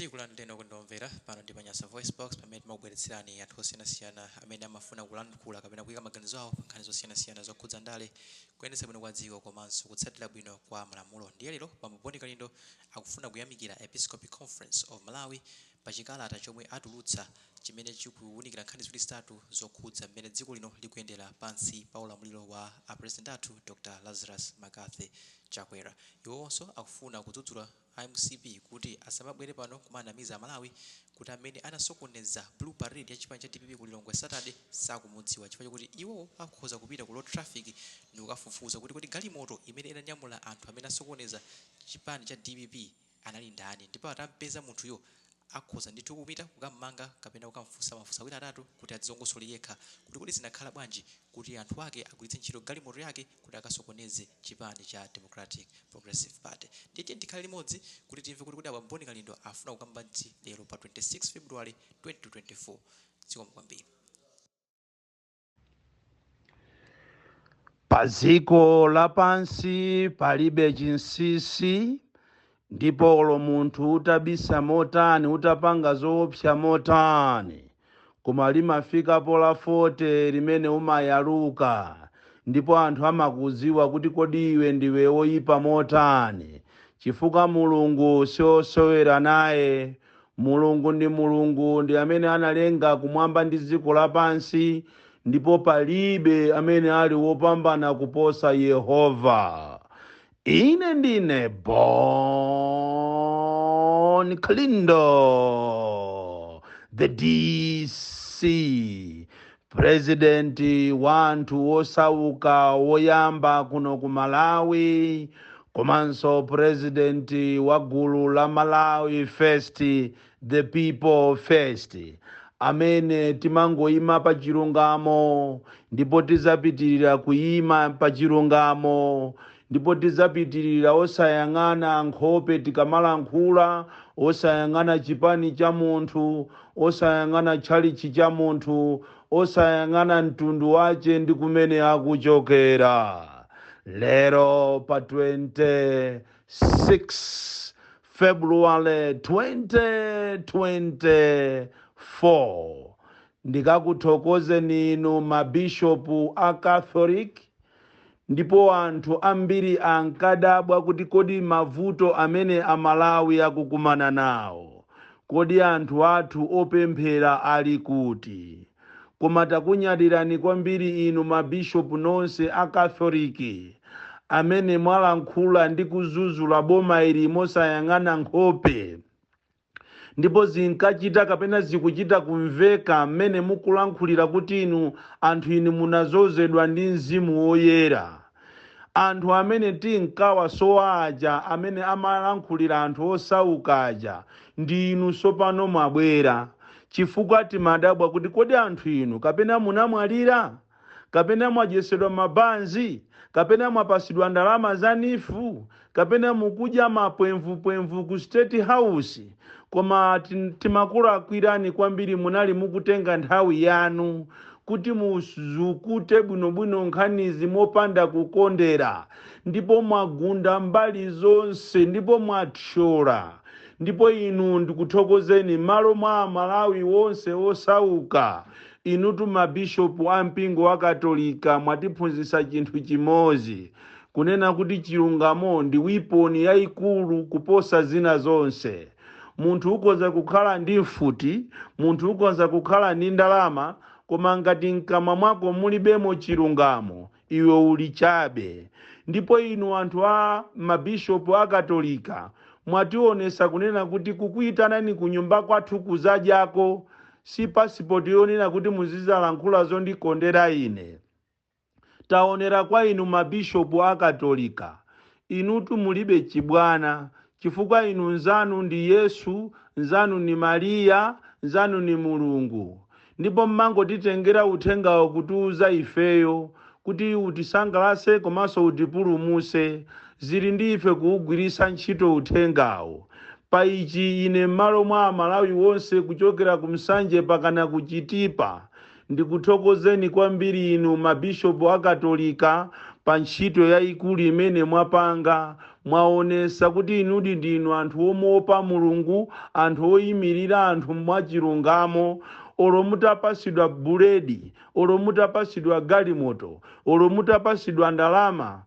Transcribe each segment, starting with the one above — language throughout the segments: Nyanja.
Tikulandeni kundomvera pano ndi Nyasa VoiceBox pamene timabweretserani anthu osiyanasiyana amene amafuna kulankhula kapena kuyika maganizo awo pa nkhani zosiyanasiyana zokhudza ndale kuyendetsa bwino kwa dziko komanso kutsatira bwino kwa malamulo. Ndiye lero pamwe Kalindo akufuna kuyamikira Episcopal Conference of Malawi pa chikalata chomwe atulutsa chimene chikuwunikira nkhani zitatu zokhudza mmene dziko lino likuyendera pansi pa ulamuliro wa President athu Dr. Lazarus Makathi Chakwera. Iwonso akufuna kudzudzula MCP kuti asamabwere pano kumanamiza Malawi kuti amene anasokoneza blue parade ya chipani cha DPP ku Lilongwe Saturday sakumudziwa chifukwa kuti iwo akhoza kupita ku road traffic ndi kukafufuza kuti galimoto imene inanyamula anthu amene asokoneza chipani cha DPP anali ndani, ndipo atampeza munthuyo akhoza ndithu kupita kukamanga kapena kukamfunsa mafunso awiri atatu kuti adzilongosole yekha kuti zinakhala bwanji kuti anthu ake agwiritse ntchito galimoto yake kuti akasokoneze chipani cha Democratic Progressive Party. Ndiye tikhale limodzi kuti timve kuti abamboni Kalindo afuna kukamba ndi lero pa 26 February 2024. Zikomo kwambiri. Paziko lapansi palibe chinsinsi, ndipo olo munthu utabisa motani utapanga zoopsa motani koma limafika pola 40 limene umayaluka, ndipo anthu amakuziwa kuti kodi iwe ndiwe oyipa motani, chifukwa Mulungu siosowera naye. Mulungu ndi amene analenga kumwamba ndi dziko lapansi, ndipo palibe amene ali wopambana kuposa Yehova. Ine ndine born Kalindo, the DC, president wanthu osauka woyamba kuno ku Malawi, komanso president wa gulu la Malawi First, the people first, amene timangoyima pa chilungamo ndipo tizapitirira kuyima pa chilungamo, ndipo tizapitirira osayang'ana nkhope tikamalankhula, osayang'ana chipani cha munthu, osayang'ana tchalichi cha munthu, osayang'ana mtundu wace ndi kumene akuchokera. Lero pa 26 February 2024 ndikakuthokozeni inu mabishopu a Catholic, ndipo anthu ambiri ankadabwa kuti kodi mavuto amene Amalawi akukumana nawo, kodi anthu athu opemphera ali kuti. Koma takunyadirani kwambiri inu mabishopu nonse a Katholiki amene mwalankhula ndi kuzuzula boma ili mosayang'ana nkhope, ndipo zinkachita kapena zikuchita kumveka mmene mukulankhulira kuti inu anthu inu munazozedwa ndi Mzimu Woyera. Anthu amene tinkawasowa aja amene amalankhulira anthu osauka aja ndi inu sopano mwabwera, chifukwa timadabwa kuti kodi anthu inu kapena munamwalira, kapena mwajesedwa mabanzi, kapena mwapasidwa ndalama za nifu, kapena mukudya mapwemvupwemvu ku State House. Koma timakulakwirani kwambiri, munali mukutenga nthawi yanu kuti muzukute bwinobwino nkhanizi mopanda kukondera, ndipo mwagunda mbali zonse, ndipo mwathyola. Ndipo inu ndikuthokozeni malo mwa Malawi wonse osauka, inutu mabishopu a mpingo wa Katolika mwatiphunzitsa chinthu chimodzi, kunena kuti chilungamo ndi wiponi yayikulu kuposa zina zonse. Munthu ukhoza kukhala ndi mfuti, munthu ukhoza kukhala ndi ndalama, koma ngati mkamwa mwako mulibemo chilungamo, iwe uli chabe. Ndipo inu anthu a mabishopu a Katolika mwationesa kunena kuti kukuyitanani ku nyumba kwathu kuzadyako si pasipoti yonena kuti muzizalankhula zondikondera ine. Taonera kwa inu mabishopu a Katolika, inutu mulibe chibwana, chifukwa inu nzanu ndi Yesu, nzanu ni Mariya, nzanu ni Mulungu. Ndipo mmangotitengera uthengawo kutiuza ifeyo kuti utisangalase komanso utipulumuse. Zili ndi ife kuugwirisa ntchito uthengawo. Pa ichi ine m'malo mwa Malawi wonse kuchokera kumsanje pakana kuchitipa, ndikuthokozeni kwambiri inu mabishopu a Katolika pa ntchito yayikulu imene mwapanga mwaonesa kuti inudi ndinu anthu omopa Mulungu, anthu oyimirira anthu mwachilungamo. Olo mutapasidwa buledi, olo mutapasidwa galimoto, olo mutapasidwa ndalama,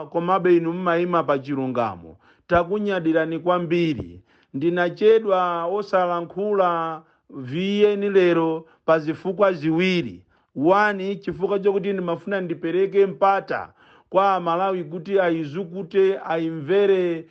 komabe inu mmayima pa chilungamo. Takunyadirani kwambiri. Ndinachedwa osalankhula viyeni lero pa zifukwa ziwiri. Wani, chifukwa chokuti ndimafuna ndipereke mpata kwa Malawi kuti aizukute aimvere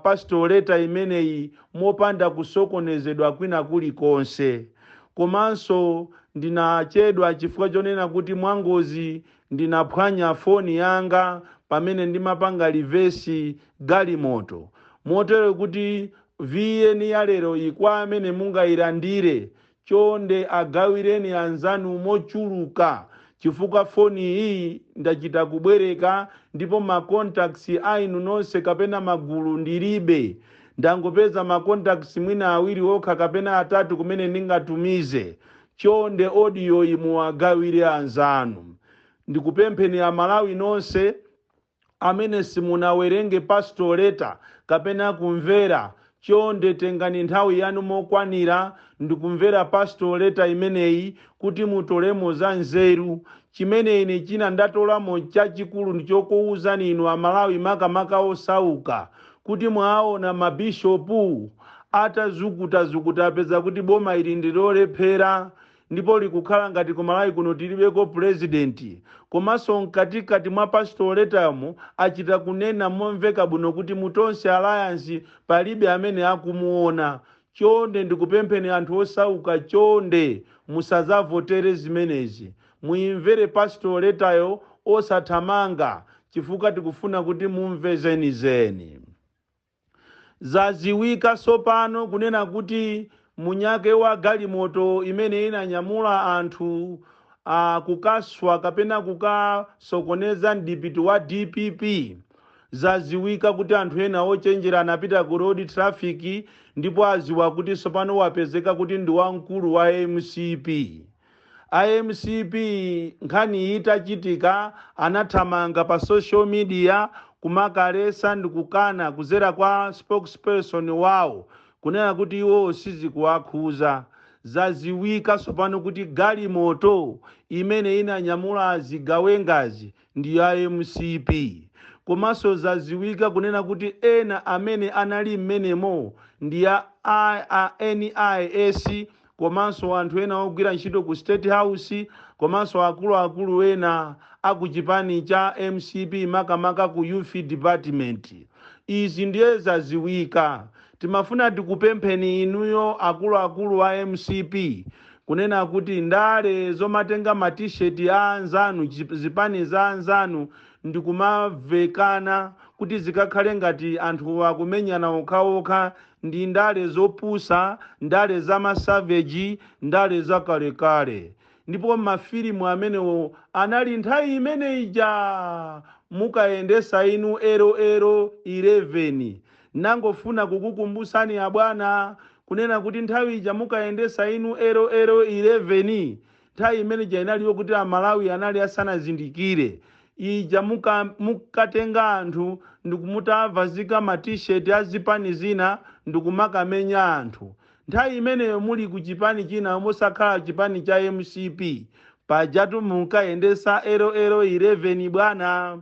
pastoreta imeneyi mopanda kusokonezedwa kwina kulikonse. Komanso ndinachedwa chifukwa chonena kuti mwangozi ndinaphwanya foni yanga pamene ndimapanga livesi galimoto. Motero kuti viyeni ya lero ikwa amene mungayilandire, chonde agawireni anzanu mochuluka, chifukwa foni hii ndachita kubwereka ndipo macontacts ainu nonse kapena magulu ndilibe. Ndangopeza macontacts mwina awiri okha kapena atatu kumene ndingatumize. Chonde audio imuagawire anzanu. Ndikupempheni a Malawi nonse amene simunawerenge pastoreta kapena kumvera, chonde tengani nthawi yanu mokwanira ndikumvera pastoreta imeneyi kuti mutolemo za nzeru. Chimene ine china ndatolamo chachikulu ndichokuwuzani inu a Malawi makamaka osauka kuti mwaona mabishopu atazukuta apeza kuti boma ili ndilolephera ndipo likukhala ngati ku Malawi kuno tilibeko president. Komanso mkatikati mwa pastoretamu achita kunena momveka bwino kuti mutonse alliance palibe amene akumuona. Chonde ndikupempheni anthu osauka, chonde musazavotere zimenezi. Muimvere pastoretayo osathamanga, chifukwa tikufuna kuti mumve zenizeni. Zaziwika sopano kunena kuti munyake wa galimoto imene inanyamula anthu kukaswa kapena kukasokoneza mdipiti wa DPP. Zaziwika kuti anthu ena ochenjera anapita ku road traffic ndipo aziwa kuti sopano wapezeka kuti ndi wamkulu wa MCP. IMCP nkhani itachitika anathamanga pa social media kumakalesa ndikukana kuzera kwa spokesperson wawo kunena kuti iwo sizikuwakhuza. Zaziwika sopano kuti galimoto imene inanyamula zigawengazi ndi IMCP. Komanso zaziwika kunena kuti ena amene anali mmenemo ndi ya NIS, komanso anthu ena ogwira ntchito ku State House, komanso akuluakulu ena akuchipani cha MCP makamaka ku Youth Department. Izi ndiye zaziwika. Timafuna tikupempheni inuyo akuluakulu wa MCP kunena kuti ndale zomatenga matisheti a anzanu, zipani za anzanu ndikumavekana kuti zikakhale ngati anthu akumenyana okhaokha, ndi ndale zopusa, ndale za masavage, ndale za kalekale. Ndipo mafilimu amenewo anali nthawi imene ija mukayendesa inu 0011. Nangofuna kukukumbusani abwana kunena kuti nthawi ija mukayendesa inu 0011, nthawi imene ija inaliyo kuti a Malawi anali asanazindikire. Ija mukatenga anthu ndikumutavazika matisheti azipani zina ndikumakamenya anthu. Nthawi imeneyo muli ku chipani china mosakhala chipani cha MCP, pajatu mukayendesa 0011 bwana.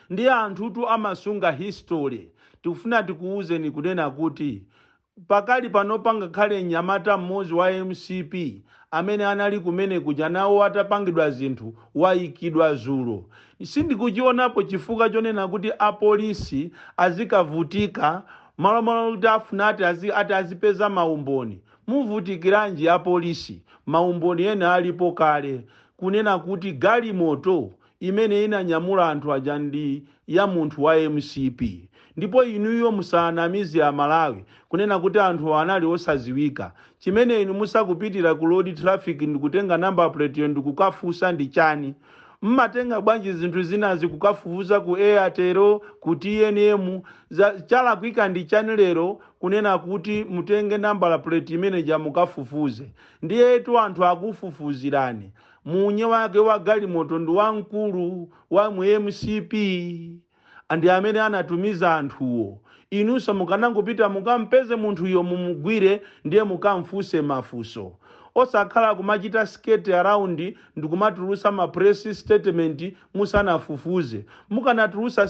Ndi anthutu amasunga history. Tikufuna tikuuzeni kunena kuti pakali panopanga khale nyamata mmozi wa MCP amene anali kumene kuja nawo atapangidwa zinthu wayikidwa zulo. Sindikuchionapo chifukwa chonena kuti apolisi azikavutika malo kuti afuna ati azipeza maumboni. Muvutikiranji apolisi? Maumboni ena alipo kale kunena kuti galimoto imene inanyamula anthu aja ndi ya munthu wa MCP. Ndipo inuyo musanamizi a Malawi kunena kuti anthu anali osaziwika. Chimene inu musakupitira ku road traffic ndikutenga number plate ndikukafusa ndi chani. Mmatenga bwanji zinthu zinazi kukafufuza ku Airtel, ku TNM, chala kuika ndi chani lero kunena kuti mutenge number plate imene ja mukafufuze. Ndiyetu anthu akufufuzirani. Munye wake wa galimoto ndi wamkulu wa MCP. andi amene anatumiza anthuwo. Inunso mukanangopita mukampeze munthuyo mumugwire ndiye mukamfunse mafunso. Osakhala kumachita skate around ndikumatulusa ma press statement musanafufuze. Mukanatulusa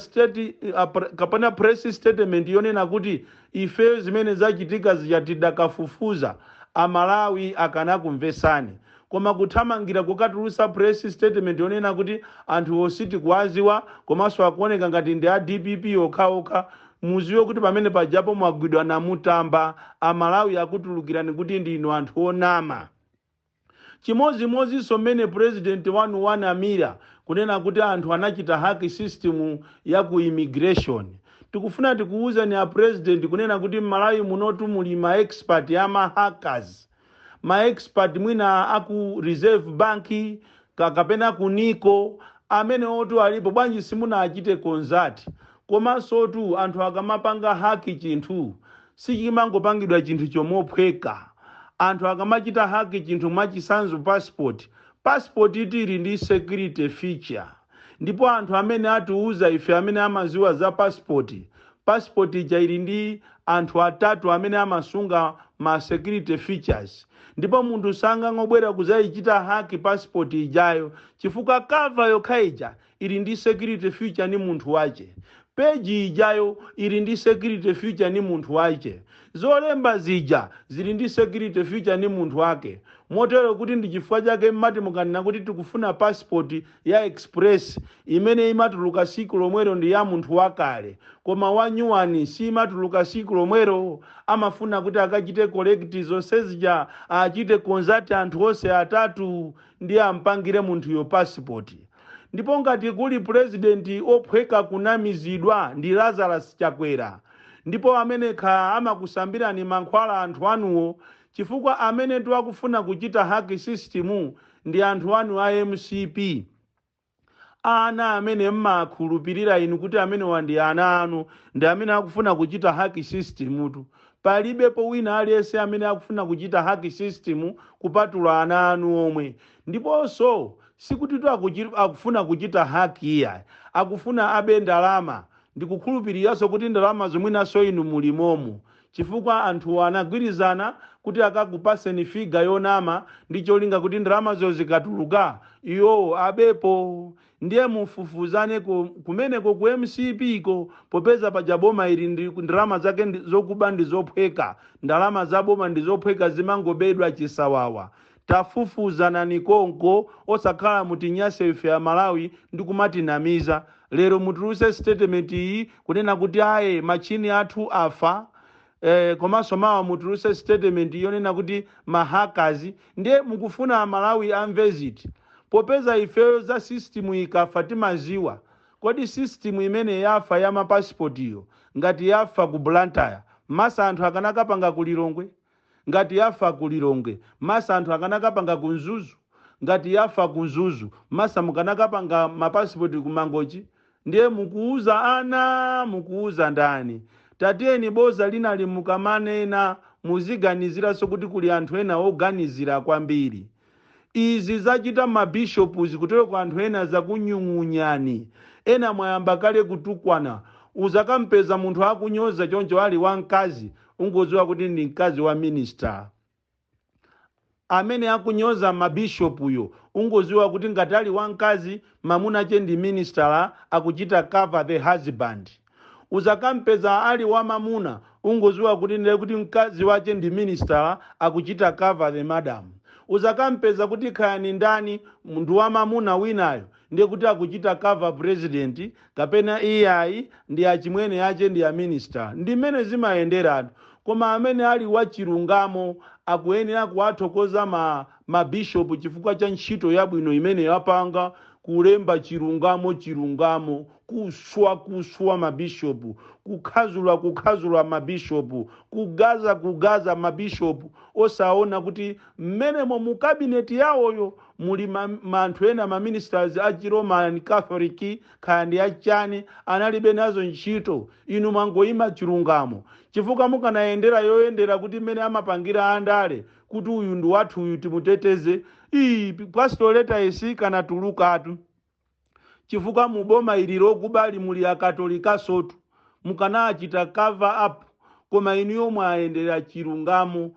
kapena press statement yonena kuti ife zimene zachitika zijatidakafufuza Amalawi akanakumvesani. Koma kuthamangira kukatulusa press statement yonena kuti anthu ositi kuwaziwa komanso akuoneka ngati ndi a DPP okhaokha, muziwe kuti pamene pajapo mwagwidwa namutamba. Amalawi akutulukirani kuti ndinu anthu onama. Chimozimozinso mmene president wanu wanamira kunena kuti anthu anachita haki system ya ku immigration. Tikufuna tikuwuzani a president kunena kuti Malawi munotu muli ma expert ya ma hackers. Ma expert mwina aku Reserve Bank kapena ku Nico amene otu alipo bwanji simuna achite konzati. Komanso tu anthu akamapanga haki chinthu sichimangopangidwa chinthu chomophweka. Anthu akamachita haki chinthu mwachisanzo passport itiri ndi security feature. Ndipo anthu amene atiuza ife amene amaziwa za passport ija ili ndi anthu atatu amene amasunga ma security features. Ndipo munthu sangangobwera kuzayichita haki passport ijayo chifukwa cover yokhaija ili ndi security feature ni munthu wache. Peji ijayo ili ndi security feature ni munthu wache. Zolemba zija zili ndi security feature ni munthu wake. Motero kuti ndi chifukwa chake mmati mukanena kuti tikufuna passport ya express imene imatuluka siku lomwero ndi ya munthu wakale. Koma wanyuwani si imatuluka siku lomwero, amafuna kuti akachite collect zonse zija achite konzati anthu onse atatu ndi ampangire munthu yo passport. Ndipo ngati kuli president ophweka kunamizidwa ndi Lazarus Chakwera. Ndipo amene amakusambirani mankhwala anthu anuwo chifukwa amene tiwakufuna kuchita haki system ndi anthu anu a MCP. Ana amene mmakhulupirira inu kuti amene wandi ana anu ndi amene akufuna kuchita haki system tu. Palibepo wina aliyense amene akufuna kuchita haki system kupatula ana anu omwe. Ndiponso sikuti tu akufuna kuchita haki iya, akufuna abe ndalama. Ndikukhulupiriranso kuti ndalama zomwinaso inu mulimomo chifukwa anthu anagwirizana kuti akakupaseni figa yonama ndi cholinga kuti ndalama zo zikatuluka iyo abepo. Ndiye mufufuzane kumeneko ku MCP ko popeza pajaboma ili ndalama zake zokuba ndi zophweka. Ndalama za boma ndi zophweka zimangobedwa chisawawa. Tafufuzana nikonko osakhala muti Nyasa ife ya Malawi ndikumatinamiza. Lero mutuluse statement iyi kunena kuti aye machini athu afa. Komanso mawa mutuluse statement yonena kuti mahackers ndiye mukufuna Amalawi amveziti. Popeza ifeyo za system ikafa timaziwa. Kodi system imene yafa ya mapassport iyo ngati yafa ku Blantyre masa anthu akanakapanga kulilongwe. Ngati yafa kulilongwe masa anthu akanakapanga kunzuzu. Ngati yafa kunzuzu masa mukanakapanga mapassport kumangochi. Ndiye mukuuza ana mukuuza ndani. Tatiyeni boza linali mukamanena muziganizira sokuti kuli anthu ena oganizira kwambiri. Izi zachita mabishops kutero kwa anthu ena zakunyung'unyani. Ena mwayamba kale kutukwana. Uzakampeza munthu akunyoza choncho ali wankazi ungoziwa kuti ndi mkazi wa minister. Amene akunyoza mabishopu yo ungoziwa kuti ngati ali wankazi mamuna che ndi minister akuchita cover the husband. Uzakampeza ali wa mamuna ungoziwa kuti ndiye kuti mkazi wache ndi minister akuchita cover the madam. Uzakampeza kuti khani ndani mundu wa mamuna winayo ndiye kuti akuchita cover president kapena EI ndi achimwene yache ndi ya minister. Ndi mene zimayenderatu. Koma amene ali wachilungamo akuyenera kuwathokoza mabishopu chifukwa cha ntchito yabwino imene yapanga kulemba chilungamo kuswa mabishopu, kukhazula mabishopu, kugaza mabishopu. Osaona kuti mmenemo mu cabinet yawoyo muli manthu ena ma ministers a Roman Catholic kandi achani analibe nazo ntchito. Inu mangoyima chilungamo chifukwa mukanayendera yoyendera kuti mmene amapangira andale kuti uyu ndi wathu uyu timuteteze. Pastoral letter isi kana tulukatu chifukwa muboma ili lokubali muli akatolika sotu mukanachita cover up, koma iniyo mwaendera chilungamo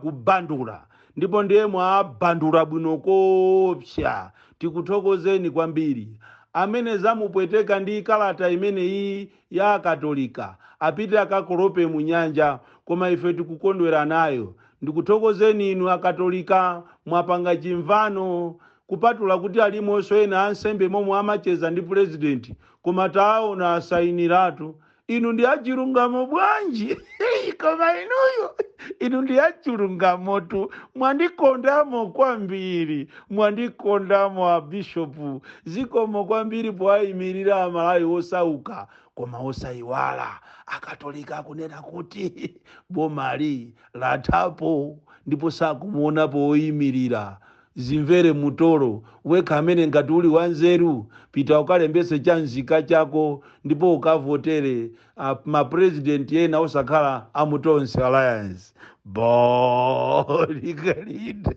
kubandula ndipo ndiye mwabandula bwino kopsa. Tikuthokozeni kwambiri amene zamupweteka ndi kalata imene iyi ya akatolika apite akakolope mu nyanja, koma ife tikukondwera nayo. Ndikuthokozeni inu akatolika, mwapanga chimvano kupatula kuti alimonso ena ansembe momwe amacheza ndi president, koma taona asayiniratu. Inu ndi achilungamo bwanji? Koma inu ndi achilungamotu, mwandikondamo kwambiri, mwandikondamo abishopu, zikomo kwambiri powayimirira amalawi osauka, koma osayiwala akatolika akunena kuti bomali lathapo ndipo sakumuonapo oyimirira. Zimvere mutolo, wekha amene ngati uli wanzeru pita ukalembese chanzika chako ndipo ukavotere mapresidenti ena osakhala amutonse alliance. Kalindo